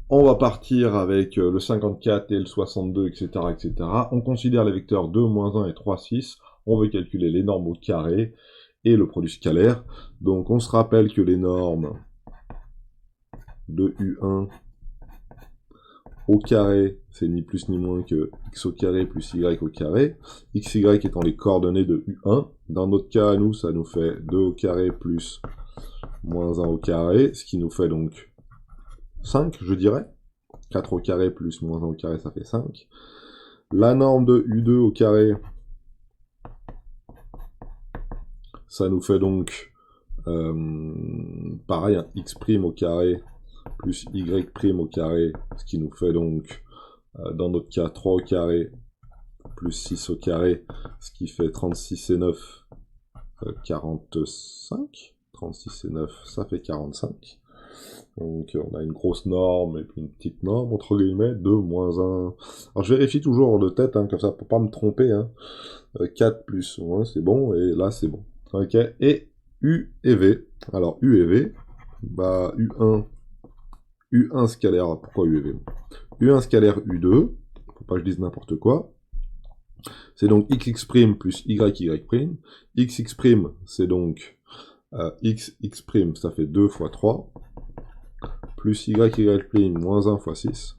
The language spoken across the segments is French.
On va partir avec le 54 et le 62, etc., etc. On considère les vecteurs 2, moins 1 et 3, 6. On veut calculer les normes au carré et le produit scalaire. Donc on se rappelle que les normes de U1 au carré, c'est ni plus ni moins que x au carré plus y au carré. X, y étant les coordonnées de U1. Dans notre cas, nous, ça nous fait 2 au carré plus moins 1 au carré, ce qui nous fait donc 5, je dirais. 4 au carré plus moins 1 au carré, ça fait 5. La norme de U2 au carré, ça nous fait donc, pareil, un x' au carré plus y' au carré, ce qui nous fait donc, dans notre cas, 3 au carré plus 6 au carré, ce qui fait 36 et 9, 45. 36 et 9, ça fait 45. Donc on a une grosse norme et puis une petite norme, entre guillemets, 2, moins 1. Alors je vérifie toujours de tête, hein, comme ça pour pas me tromper. Hein. 4 plus 1, c'est bon, et là c'est bon. Ok, et U et V. Alors U et V, bah U1 scalaire, pourquoi U et V? U1 scalaire U2, faut pas que je dise n'importe quoi. C'est donc xx' plus yy'. Xx', c'est donc xx', ça fait 2 fois 3. Plus y', moins 1 fois 6.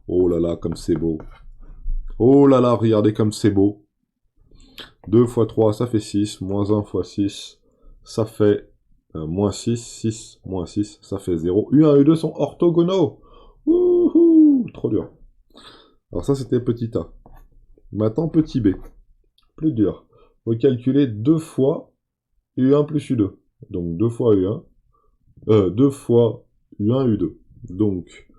Oh là là, comme c'est beau. Oh là là, regardez comme c'est beau. 2 fois 3, ça fait 6. Moins 1 fois 6, ça fait moins 6. 6 moins 6, ça fait 0. U1 et U2 sont orthogonaux. Wouhou, trop dur. Alors ça, c'était petit a. Maintenant, petit b. Plus dur. On va calculer 2 fois U1 plus U2. Donc 2 fois U1. 2 fois U1, U2. Donc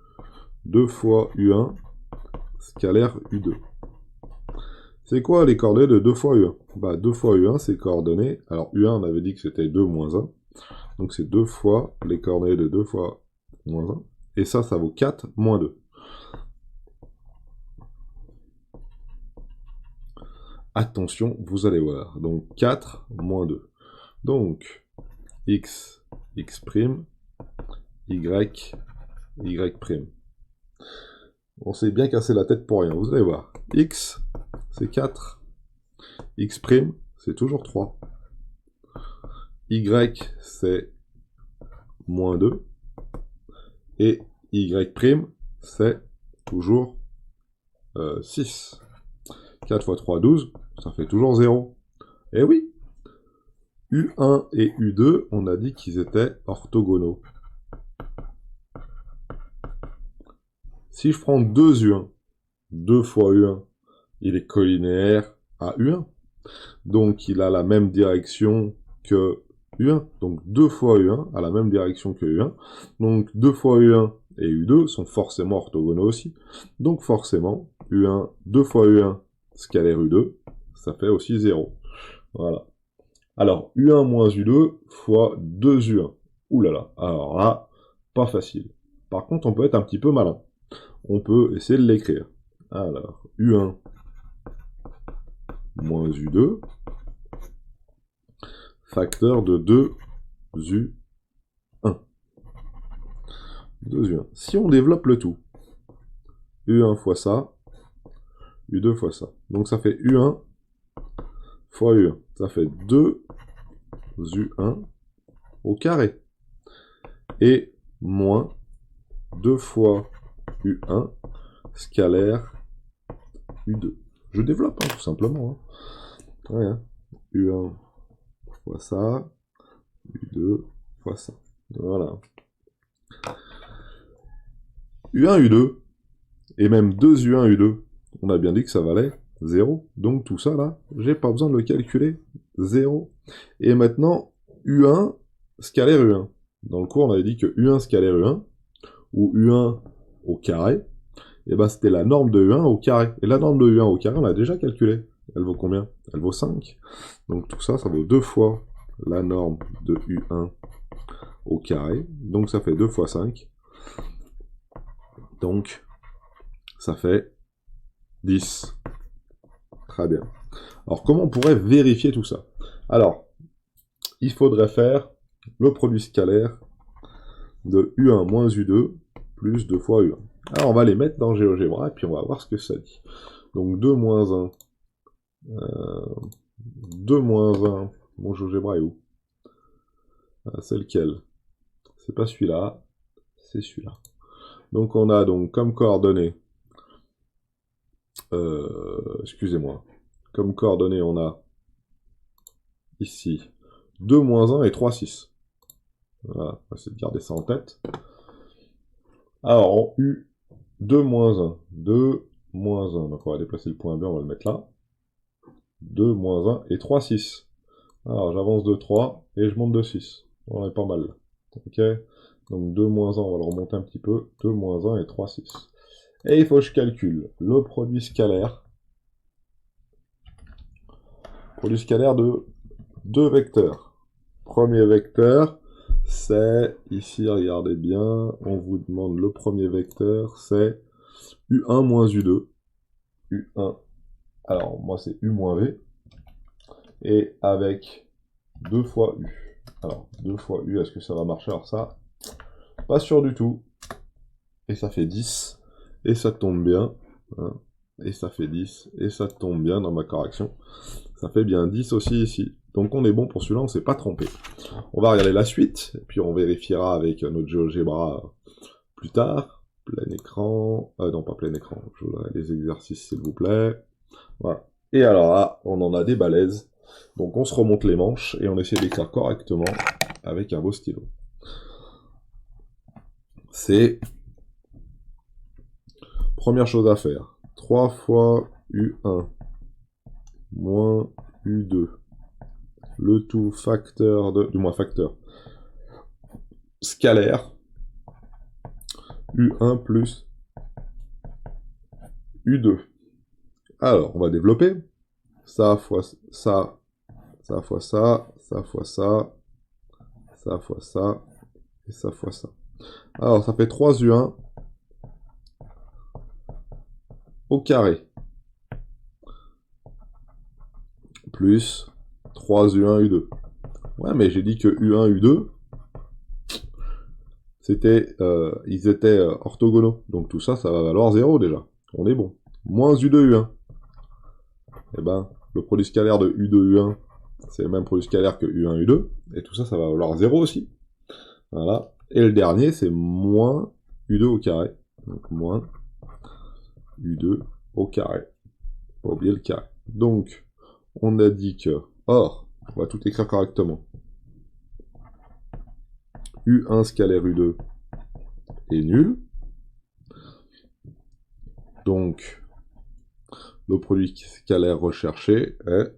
2 fois U1 scalaire U2. C'est quoi les coordonnées de 2 fois U1? Bah 2 fois U1, c'est coordonnées. Alors U1, on avait dit que c'était 2 moins 1. Donc c'est 2 fois les coordonnées de 2 fois moins 1. Et ça vaut 4 moins 2. Attention, vous allez voir. Donc 4 moins 2. Donc x, x', y, y'. On s'est bien cassé la tête pour rien, vous allez voir. X, c'est 4. X', c'est toujours 3. Y, c'est moins 2. Et Y', c'est toujours 6. 4 fois 3, 12. Ça fait toujours 0. Eh oui, U1 et U2, on a dit qu'ils étaient orthogonaux. Si je prends 2 U1, 2 fois U1, il est collinéaire à U1. Donc il a la même direction que U1. Donc 2 fois U1 a la même direction que U1. Donc 2 fois U1 et U2 sont forcément orthogonaux aussi. Donc forcément, U1, 2 fois U1 scalaire U2, ça fait aussi 0. Voilà. Alors, U1 moins U2 fois 2U1. Ouh là là. Alors là, pas facile. Par contre, on peut être un petit peu malin. On peut essayer de l'écrire. Alors, U1 moins U2, facteur de 2U1. 2U1. Si on développe le tout, U1 fois ça, U2 fois ça. Donc ça fait U1 fois U1. Ça fait 2U1 au carré. Et moins 2 fois U1 scalaire U2. Je développe, hein, tout simplement. Hein. Ouais, hein. U1 fois ça, U2 fois ça. Voilà. U1, U2, et même 2U1, U2, on a bien dit que ça valait 0. Donc tout ça, là, j'ai pas besoin de le calculer. 0. Et maintenant, U1 scalaire U1. Dans le cours, on avait dit que U1 scalaire U1, ou U1 au carré, et ben c'était la norme de U1 au carré. Et la norme de U1 au carré, on l'a déjà calculée. Elle vaut combien? Elle vaut 5. Donc tout ça, ça vaut 2 fois la norme de U1 au carré. Donc ça fait 2 fois 5. Donc ça fait 10. Très bien. Alors comment on pourrait vérifier tout ça? Alors, il faudrait faire le produit scalaire de U1 moins U2 plus 2 fois U1. Alors on va les mettre dans GeoGebra et puis on va voir ce que ça dit. Donc 2 moins 1. 2 moins 1. Mon GeoGebra est où? C'est lequel? C'est pas celui-là. C'est celui-là. Donc on a donc comme coordonnées. Excusez-moi. Comme coordonnées, on a ici 2 moins 1 et 3, 6. Voilà, on va essayer de garder ça en tête. Alors, en U, 2 moins 1. 2 moins 1. Donc on va déplacer le point B, on va le mettre là. 2 moins 1 et 3, 6. Alors j'avance de 3 et je monte de 6. On est pas mal. Ok. Donc 2 moins 1, on va le remonter un petit peu. 2 moins 1 et 3, 6. Et il faut que je calcule le produit scalaire. Produit scalaire de deux vecteurs. Premier vecteur, c'est, ici, regardez bien, on vous demande le premier vecteur, c'est U1 moins U2. U1, alors moi c'est U moins V. Et avec 2 fois U. Alors, 2 fois U, est-ce que ça va marcher? Alors ça, pas sûr du tout. Et ça fait 10. Et ça tombe bien. Hein. Et ça fait 10. Et ça tombe bien dans ma correction. Ça fait bien 10 aussi ici. Donc on est bon pour celui-là, on s'est pas trompé. On va regarder la suite. Et puis on vérifiera avec notre GeoGebra plus tard. Plein écran. Non, pas plein écran. Je voudrais les exercices, s'il vous plaît. Voilà. Et alors là, on en a des balaises. Donc on se remonte les manches et on essaie d'écrire correctement avec un beau stylo. C'est première chose à faire. 3 fois U1 moins U2. Le tout facteur de... Du moins facteur. Scalaire. U1 plus U2. Alors, on va développer. Ça fois ça. Ça fois ça. Ça fois ça. Ça fois ça. Et ça fois ça. Alors, ça fait 3U1 au carré. Plus 3U1, U2. Ouais, mais j'ai dit que U1, U2, c'était, ils étaient orthogonaux. Donc tout ça, ça va valoir 0 déjà. On est bon. Moins U2, U1. Eh ben, le produit scalaire de U2, U1, c'est le même produit scalaire que U1, U2. Et tout ça, ça va valoir 0 aussi. Voilà. Et le dernier, c'est moins U2 au carré. Donc moins U2 au carré. Pas oublier le carré. Donc, on a dit que... Or, on va tout écrire correctement. U1 scalaire U2 est nul. Donc, le produit scalaire recherché est...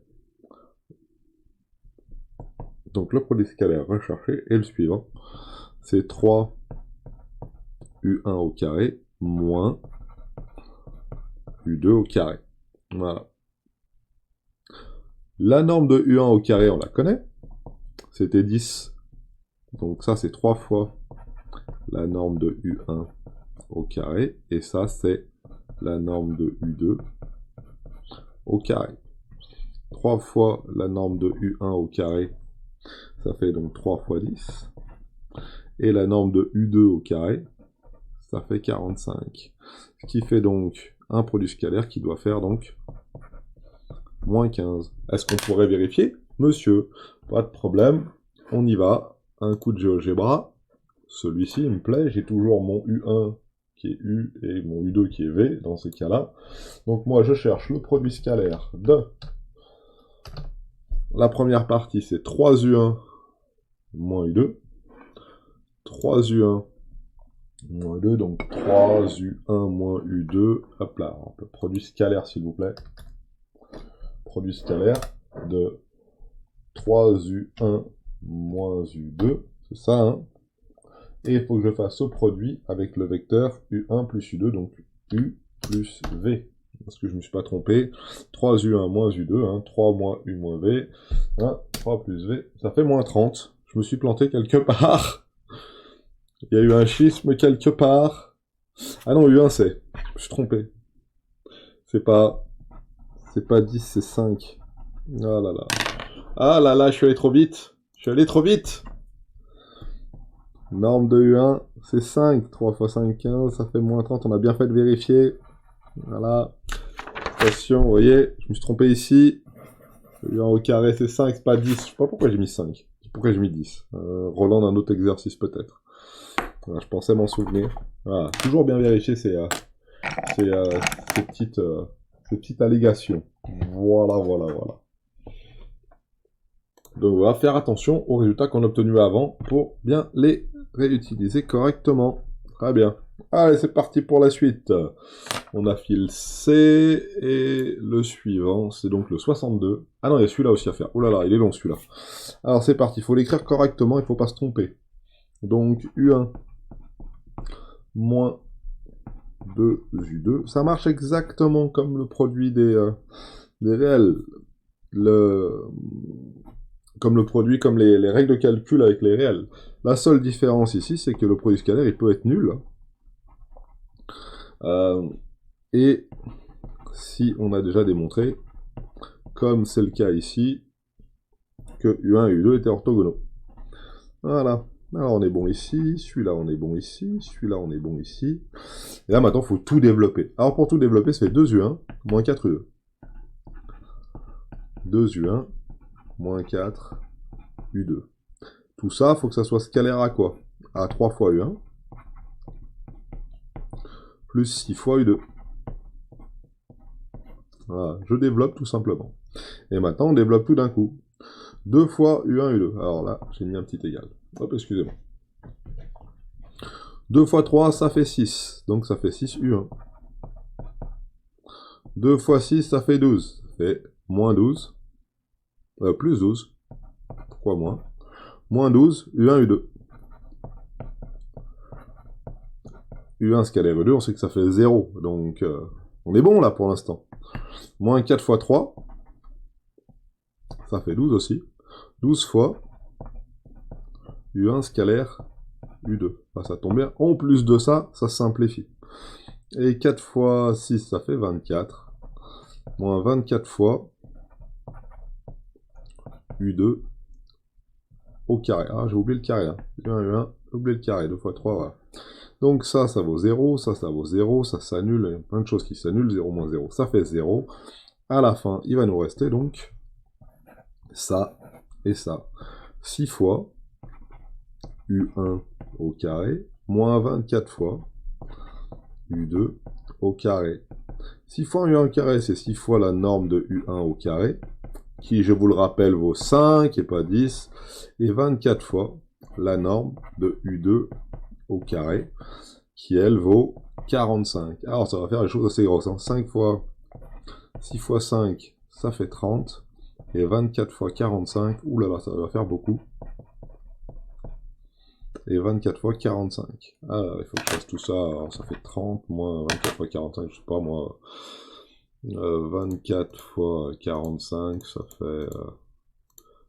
Donc, le produit scalaire recherché est le suivant. C'est 3 U1 au carré moins U2 au carré. Voilà. La norme de U1 au carré, on la connaît. C'était 10. Donc ça, c'est 3 fois la norme de U1 au carré. Et ça, c'est la norme de U2 au carré. 3 fois la norme de U1 au carré, ça fait donc 3 fois 10. Et la norme de U2 au carré, ça fait 45. Ce qui fait donc un produit scalaire qui doit faire donc moins 15. Est-ce qu'on pourrait vérifier? Monsieur, pas de problème. On y va. Un coup de GeoGebra. Celui-ci, il me plaît. J'ai toujours mon U1 qui est U et mon U2 qui est V dans ces cas-là. Donc moi, je cherche le produit scalaire de... La première partie, c'est 3U1 moins U2. 3U1 moins U2, donc 3U1 moins U2. Hop là, un peu produit scalaire, s'il vous plaît. Produit scalaire de 3U1 moins U2. C'est ça, hein. Et il faut que je fasse ce produit avec le vecteur U1 plus U2, donc U plus V. Parce que je ne me suis pas trompé. 3U1 moins U2, hein, 3 moins U moins V. Hein, 3 plus V, ça fait moins 30. Je me suis planté quelque part. Il y a eu un schisme quelque part. Ah non, U1 c'est. Je me suis trompé. C'est pas 10, c'est 5. Ah là là. Ah là là, je suis allé trop vite. Je suis allé trop vite. Norme de U1, c'est 5. 3 fois 5, 15, ça fait moins 30. On a bien fait de vérifier. Voilà. Attention, vous voyez, je me suis trompé ici. U1 au carré, c'est 5, c'est pas 10. Je sais pas pourquoi j'ai mis 5. Pourquoi j'ai mis 10. Roland d'un autre exercice, peut-être. Voilà, je pensais m'en souvenir. Voilà. Toujours bien vérifier ces petites allégations. Voilà, voilà, voilà. Donc on va faire attention aux résultats qu'on a obtenus avant pour bien les réutiliser correctement. Très bien. Allez, c'est parti pour la suite. On a fil C et le suivant, c'est donc le 62. Ah non, il y a celui-là aussi à faire. Oh là là, il est long celui-là. Alors c'est parti, il faut l'écrire correctement, il ne faut pas se tromper. Donc U1 moins 2U2, ça marche exactement comme le produit des réels. Comme les règles de calcul avec les réels. La seule différence ici, c'est que le produit scalaire, il peut être nul. Et si on a déjà démontré, comme c'est le cas ici, que U1 et U2 étaient orthogonaux. Voilà. Alors on est bon ici, celui-là on est bon ici, celui-là on est bon ici. Et là maintenant, il faut tout développer. Alors pour tout développer, ça fait 2U1 moins 4U2. 2U1 moins 4U2. Tout ça, il faut que ça soit scalaire à quoi? À 3 fois U1 plus 6 fois U2. Voilà, je développe tout simplement. Et maintenant, on développe tout d'un coup. 2 fois U1, U2. Alors là, j'ai mis un petit égal. Hop, excusez-moi. 2 fois 3, ça fait 6. Donc ça fait 6 U1. 2 fois 6, ça fait 12. Ça fait moins 12. Plus 12. Pourquoi moins? Moins 12, U1, U2. U1 scalaire U2, on sait que ça fait 0. Donc, on est bon là pour l'instant. Moins 4 fois 3. Ça fait 12 aussi. 12 fois U1 scalaire U2. Ah, ça tombe bien. En plus de ça, ça simplifie. Et 4 fois 6, ça fait 24. Moins 24 fois U2 au carré. Ah, j'ai oublié le carré. Hein. U1, U1, j'ai oublié le carré. 2 fois 3, voilà. Donc ça vaut 0. Ça vaut 0. Ça s'annule. Il y a plein de choses qui s'annulent. 0 moins 0, ça fait 0. À la fin, il va nous rester donc ça et ça. 6 fois U1 au carré, moins 24 fois U2 au carré. 6 fois U1 au carré, c'est 6 fois la norme de U1 au carré, qui, je vous le rappelle, vaut 5 et pas 10, et 24 fois la norme de U2 au carré, qui, elle, vaut 45. Alors, ça va faire des choses assez grosses. Hein. 5 fois 6 fois 5, ça fait 30. Et 24 fois 45, oulala, ça va faire beaucoup. Et 24 fois 45. Ah, il faut que je fasse tout ça. Alors, ça fait 30, moins 24 fois 45, je sais pas moi. 24 fois 45, ça fait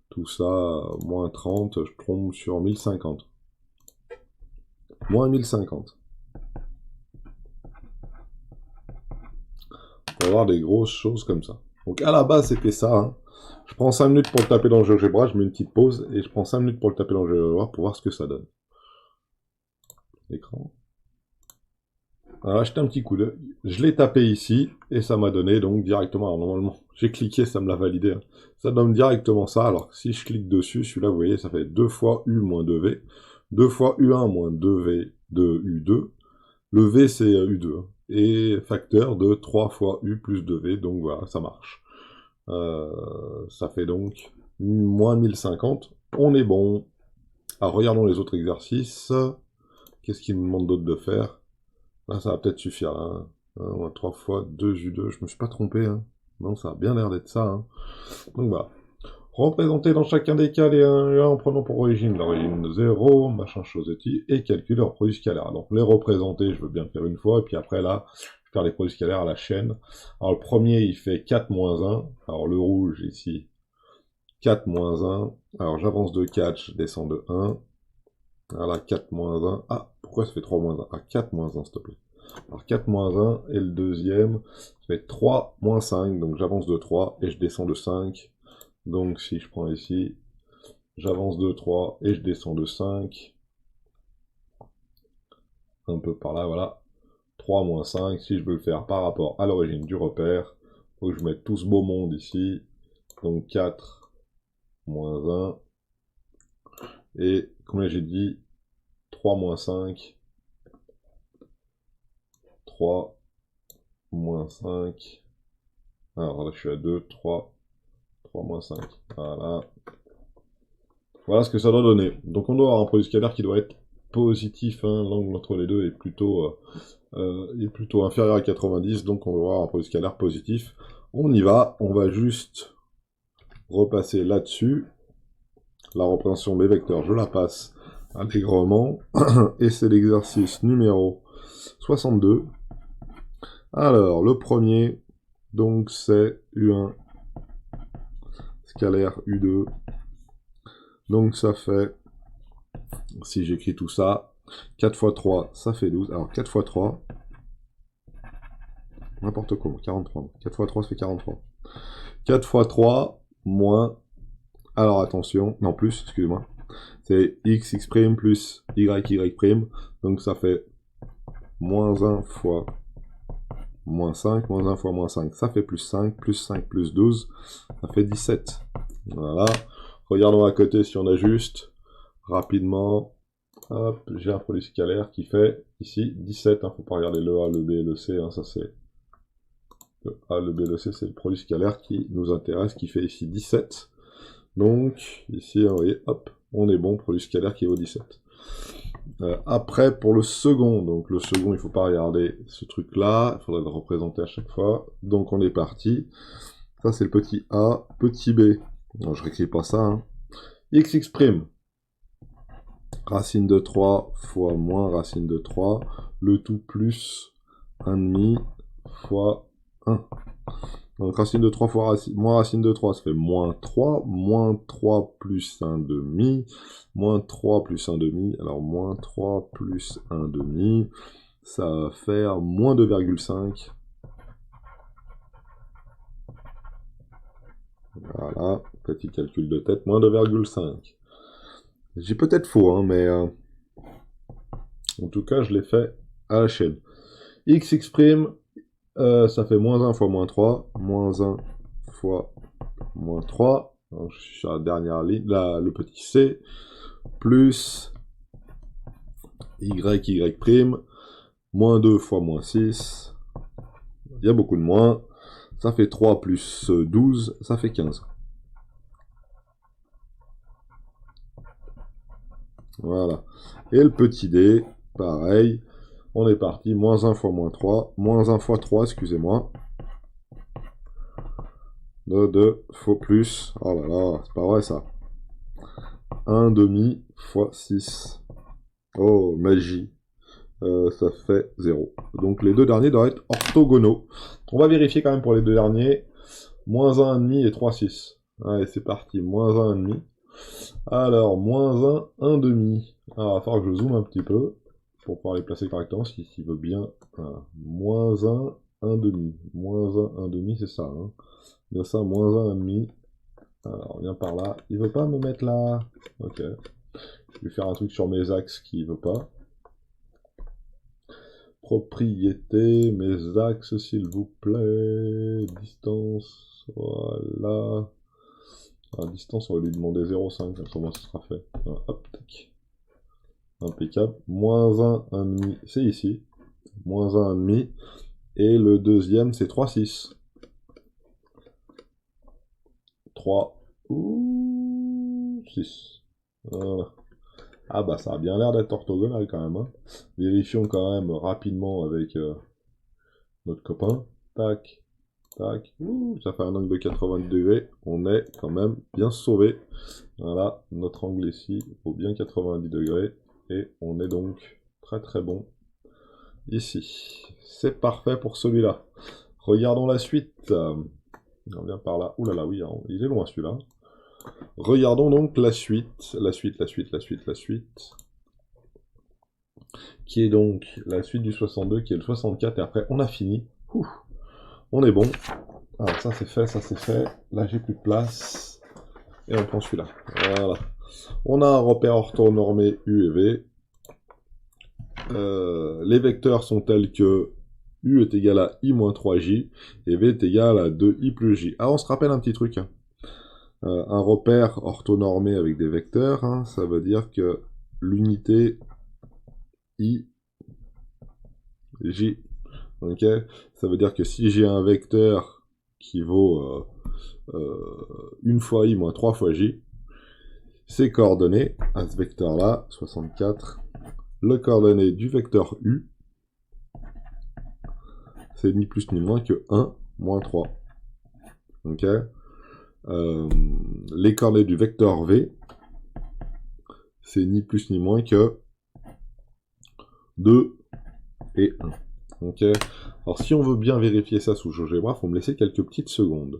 tout ça, moins 30, je tombe sur 1050. Moins 1050. On va avoir des grosses choses comme ça. Donc à la base, c'était ça. Hein. Je prends 5 minutes pour le taper dans le GeoGebra, je mets une petite pause, et je prends 5 minutes pour le taper dans le GeoGebra pour voir ce que ça donne. Écran. Alors, jetez un petit coup d'œil. Je l'ai tapé ici, et ça m'a donné donc directement, alors normalement, j'ai cliqué, ça me l'a validé. Hein. Ça donne directement ça, alors que si je clique dessus, celui-là, vous voyez, ça fait 2 fois U moins 2V, 2 fois U1 moins 2V de U2, le V c'est U2, hein. Et facteur de 3 fois U plus 2V, donc voilà, ça marche. Ça fait donc moins 1050, on est bon. Alors regardons les autres exercices, qu'est-ce qu'il nous demande d'autre de faire? Là, ça va peut-être suffire. Hein. 3 fois 2U2, je me suis pas trompé. Hein. Non, ça a bien l'air d'être ça. Hein. Donc voilà. Représenter dans chacun des cas les 1 et 1 en prenant pour origine l'origine de 0, machin chose et calculer leur produit scalaire. Donc les représenter, je veux bien le faire une fois, et puis après là, je vais faire les produits scalaires à la chaîne. Alors le premier, il fait 4 moins 1. Alors le rouge ici, 4 moins 1. Alors j'avance de 4, je descends de 1. Voilà, 4 moins 1. Ah, pourquoi ça fait 3 moins 1? Ah, 4 moins 1, s'il te plaît. Alors 4 moins 1, et le deuxième, ça fait 3 moins 5, donc j'avance de 3, et je descends de 5. Donc si je prends ici, j'avance de 3, et je descends de 5. un peu par là, voilà. 3 moins 5, si je veux le faire par rapport à l'origine du repère, il faut que je mette tout ce beau monde ici. Donc 4 moins 1. Et comme j'ai dit, 3 moins 5. 3 moins 5. Alors là, je suis à 2, 3 moins 5. Voilà. Voilà ce que ça doit donner. Donc on doit avoir un produit scalaire qui doit être positif. Hein. L'angle entre les deux est plutôt inférieur à 90. Donc on doit avoir un produit scalaire positif. On y va. On va juste repasser là-dessus. La représentation des vecteurs, je la passe allègrement. Et c'est l'exercice numéro 62. Alors, le premier, donc c'est U1 scalaire U2. Donc ça fait, si j'écris tout ça, 4 fois 3, ça fait 12. Alors 4 fois 3, n'importe comment, 43. 4 fois 3, ça fait 43. 4 fois 3, moins, alors attention, non plus, excusez-moi, c'est x plus y. Donc ça fait moins 1 fois moins 5, moins 1 fois moins 5, ça fait plus 5 plus 12, ça fait 17. Voilà. Regardons à côté si on ajuste rapidement. Hop, j'ai un produit scalaire qui fait ici 17. Faut pas regarder le A, le B, le C. Ça c'est le A, le B, le C, c'est le produit scalaire qui nous intéresse, qui fait ici 17. Donc ici, vous voyez, hop, on est bon, produit scalaire qui vaut 17. Après, pour le second, donc le second, il faut pas regarder ce truc-là, il faudrait le représenter à chaque fois. Donc on est parti. Ça c'est le petit A, petit B. Non, je réécris pas ça. Hein. X prime. Racine de 3 fois moins racine de 3, le tout plus 1,5 fois 1. Donc racine de 3 fois moins racine de 3, ça fait moins 3 plus 1,5, moins 3 plus 1,5, alors moins 3 plus 1,5, ça va faire moins 2,5. Voilà, petit calcul de tête, moins 2,5. J'ai peut-être faux, hein, mais en tout cas, je l'ai fait à la chaîne. X', ça fait moins 1 fois moins 3, moins 1 fois moins 3, donc je suis sur la dernière ligne, là, le petit c, plus y', moins 2 fois moins 6, il y a beaucoup de moins, ça fait 3 plus 12, ça fait 15. Voilà. Et le petit d, pareil, on est parti, moins 1 fois moins 3, moins 1 fois 3, excusez-moi. 2 fois plus, oh là là, c'est pas vrai ça. 1,5 fois 6. Oh, magie. Ça fait 0. Donc les deux derniers doivent être orthogonaux. On va vérifier quand même pour les deux derniers. Moins 1,5 et 3, 6. Allez, c'est parti. Moins 1,5. Alors, moins 1, 1,5. Alors, il va falloir que je zoome un petit peu pour pouvoir les placer correctement, s'il veut bien. Voilà. Moins 1, 1,5. Moins 1, 1,5, c'est ça. Hein. Bien ça, moins 1,5. Alors, on vient par là. Il veut pas me mettre là. Ok. Je vais faire un truc sur mes axes qui veut pas. Propriété, mes axes, s'il vous plaît. Distance, voilà. À distance, on va lui demander 0,5, comme ça, ça sera fait. Voilà, hop, tac. Impeccable. Moins 1, 1,5, c'est ici. Moins 1, 1,5. Et le deuxième, c'est 3, 6. 3, ou 6. Voilà. Ah bah ça a bien l'air d'être orthogonal quand même. Hein. Vérifions quand même rapidement avec notre copain. Tac, tac. Ouh, ça fait un angle de 90 degrés. On est quand même bien sauvé. Voilà, notre angle ici vaut bien 90 degrés. Et on est donc très très bon ici. C'est parfait pour celui-là. Regardons la suite. On vient par là. Ouh là là, oui, hein, il est loin celui-là. Regardons donc la suite, qui est donc la suite du 62, qui est le 64, et après on a fini. Ouh, on est bon. Alors ça c'est fait, là j'ai plus de place, et on prend celui-là. Voilà. On a un repère orthonormé U et V. les vecteurs sont tels que U est égal à I moins 3J, et V est égal à 2I plus J. Ah, on se rappelle un petit truc, hein. Un repère orthonormé avec des vecteurs, hein, ça veut dire que l'unité I, J, ok, ça veut dire que si j'ai un vecteur qui vaut une fois I moins 3 fois J, ses coordonnées à ce vecteur-là, 64, le coordonnée du vecteur U, c'est ni plus ni moins que 1 moins 3. Ok, les coordonnées du vecteur V, c'est ni plus ni moins que 2 et 1. Ok, alors si on veut bien vérifier ça sous GeoGebra, il faut me laisser quelques petites secondes.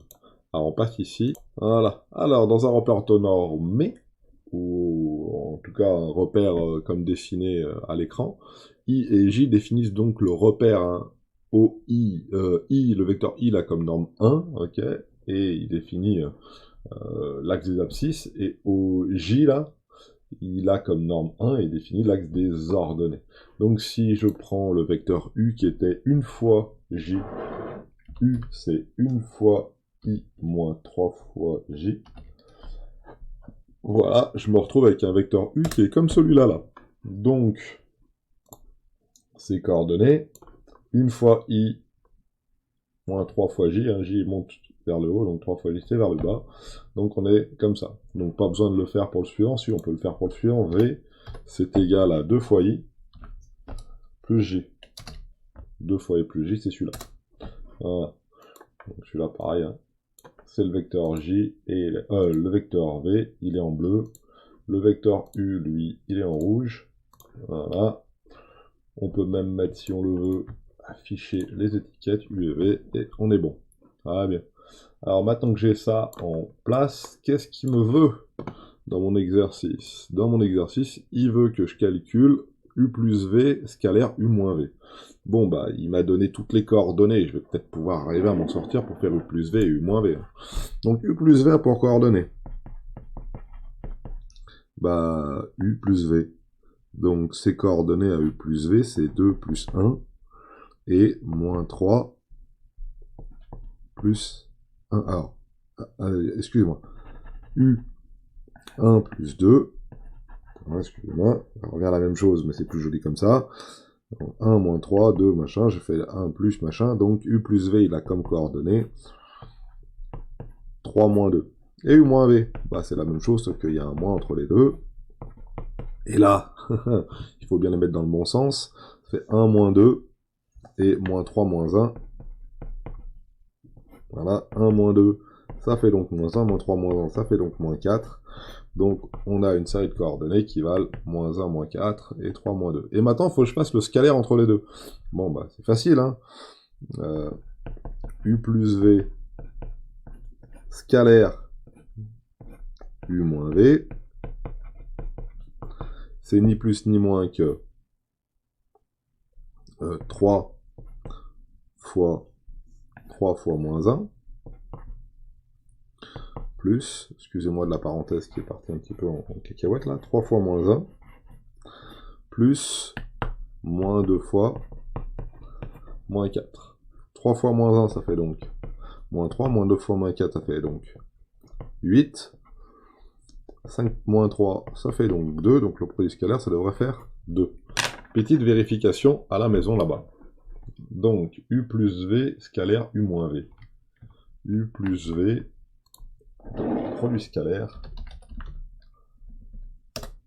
Alors on passe ici. Voilà. Alors dans un repère orthonormé, ou en tout cas un repère comme dessiné à l'écran, I et J définissent donc le repère, hein, au I, le vecteur I là comme norme 1, ok, et il définit l'axe des abscisses, et au J là, il a comme norme 1 et définit l'axe des ordonnées. Donc si je prends le vecteur U qui était une fois J, U c'est une fois I moins 3 fois J, voilà, je me retrouve avec un vecteur U qui est comme celui-là, là. Donc, ses coordonnées, une fois I moins 3 fois J, hein, J monte vers le haut, donc 3 fois J c'est vers le bas. Donc on est comme ça. Donc pas besoin de le faire pour le suivant, si on peut le faire pour le suivant, V c'est égal à 2 fois I plus J. 2 fois I plus J, c'est celui-là. Voilà. Donc celui-là pareil, hein. C'est le vecteur J, et le vecteur V, il est en bleu. Le vecteur U, lui, il est en rouge. Voilà. On peut même mettre, si on le veut, afficher les étiquettes U et V, et on est bon. Ah bien. Alors maintenant que j'ai ça en place, qu'est-ce qu'il me veut dans mon exercice? Dans mon exercice, il veut que je calcule U plus V scalaire U moins V. Bon, bah, il m'a donné toutes les coordonnées. Je vais peut-être pouvoir arriver à m'en sortir pour faire U plus V et U moins V. Donc, U plus V pour coordonnées. Bah, U plus V. Donc, ces coordonnées à U plus V, c'est 2 plus 1 et moins 3 plus 1. Alors, excusez-moi. U 1 plus 2. Excusez-moi, on revient à la même chose, mais c'est plus joli comme ça. Donc 1 moins 3, 2, machin, j'ai fait 1 plus, machin, donc U plus V, il a comme coordonnée 3 moins 2. Et U moins V, bah c'est la même chose, sauf qu'il y a un moins entre les deux. Et là, il faut bien les mettre dans le bon sens, ça fait 1 moins 2, et moins 3 moins 1. Voilà, 1 moins 2, ça fait donc moins 1, moins 3 moins 1, ça fait donc moins 4. Donc, on a une série de coordonnées qui valent moins 1, moins 4 et 3, moins 2. Et maintenant, il faut que je fasse le scalaire entre les deux. Bon, bah, c'est facile, hein. U plus V, scalaire, U moins V, c'est ni plus ni moins que 3 fois moins 1, plus, excusez-moi de la parenthèse qui est partie un petit peu en cacahuète là, 3 fois moins 1, plus moins 2 fois moins 4. 3 fois moins 1, ça fait donc moins 3, moins 2 fois moins 4, ça fait donc 8. 5 moins 3, ça fait donc 2, donc le produit scalaire, ça devrait faire 2. Petite vérification à la maison là-bas. Donc, U plus V, scalaire U moins V. U plus V, produit scalaire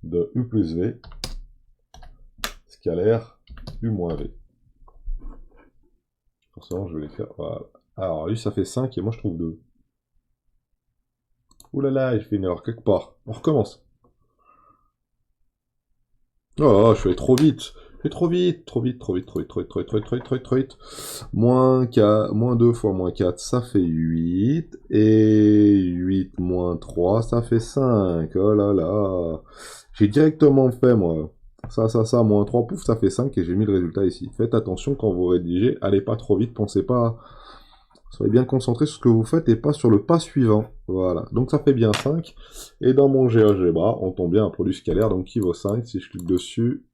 de U plus V, scalaire U moins V. Forcément, je vais les faire. Voilà. Alors, lui, ça fait 5 et moi, je trouve 2. Ouh là là, j'ai fait une erreur quelque part. On recommence. Oh, je suis allé trop vite. Je vais trop vite. Moins 2 fois moins 4, ça fait 8. Et 8 moins 3, ça fait 5. Oh là là. J'ai directement fait, moi. Ça, moins 3, pouf, ça fait 5 et j'ai mis le résultat ici. Faites attention quand vous rédigez, allez pas trop vite, pensez pas... Soyez bien concentré sur ce que vous faites et pas sur le pas suivant. Voilà, donc ça fait bien 5. Et dans mon GeoGebra, on tombe bien un produit scalaire donc qui vaut 5. Si je clique dessus,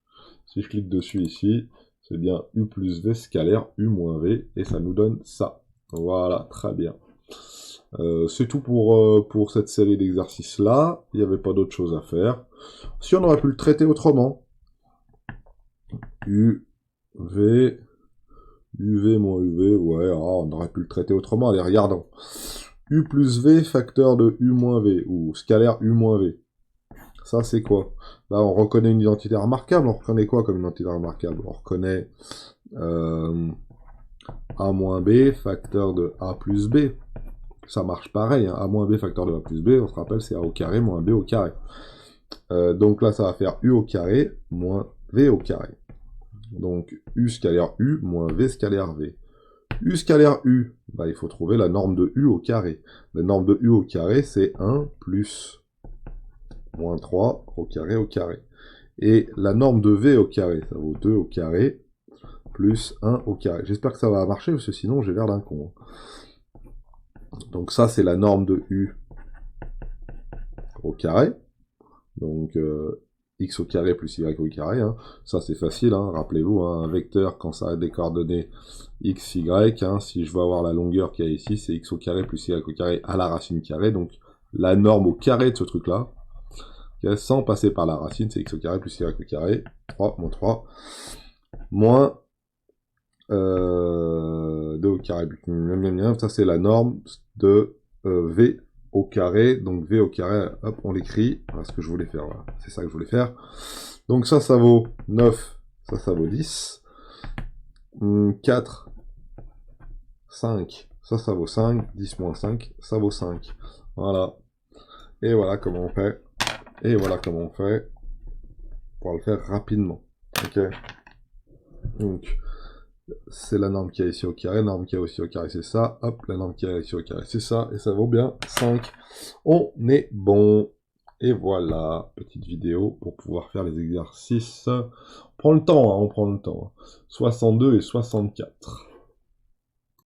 Si je clique dessus ici, c'est bien U plus V scalaire U moins V, et ça nous donne ça. Voilà, très bien. C'est tout pour cette série d'exercices-là. Il n'y avait pas d'autre chose à faire. Si on aurait pu le traiter autrement, UV moins UV, ouais, on aurait pu le traiter autrement. Allez, regardons. U plus V facteur de U moins V, ou scalaire U moins V. Ça, c'est quoi? Là, on reconnaît une identité remarquable. On reconnaît quoi comme identité remarquable? On reconnaît A moins B facteur de A plus B. Ça marche pareil, hein. A moins B facteur de A plus B, on se rappelle, c'est A au carré moins B au carré. Donc là, ça va faire U au carré moins V au carré. Donc U scalaire U moins V scalaire V. U scalaire U, bah, il faut trouver la norme de U au carré. La norme de U au carré, c'est 1 plus moins 3 au carré au carré. Et la norme de V au carré, ça vaut 2 au carré plus 1 au carré. J'espère que ça va marcher, parce que sinon j'ai l'air d'un con. Donc ça, c'est la norme de U au carré. Donc x au carré plus y au carré. Hein. Ça, c'est facile, hein. Rappelez-vous, hein, un vecteur, quand ça a des coordonnées x, y, hein, si je veux avoir la longueur qu'il y a ici, c'est x au carré plus y au carré à la racine carrée. Donc la norme au carré de ce truc-là, sans passer par la racine, c'est x au carré plus y au carré, 3 moins 3, moins 2 au carré. Ça, c'est la norme de v au carré, donc V au carré, hop, on l'écrit, voilà ce que je voulais faire, voilà. C'est ça que je voulais faire. Donc ça vaut 9, ça vaut 10, 4, 5, ça vaut 5, 10 moins 5, ça vaut 5. Voilà. Et voilà comment on fait. Et voilà comment on fait pour le faire rapidement. Ok. Donc, c'est la norme qui est ici au carré, la norme qui est aussi au carré, c'est ça. Hop, la norme qui est ici au carré, c'est ça. Et ça vaut bien 5. On est bon. Et voilà, petite vidéo pour pouvoir faire les exercices. On prend le temps, hein, on prend le temps. 62 et 64.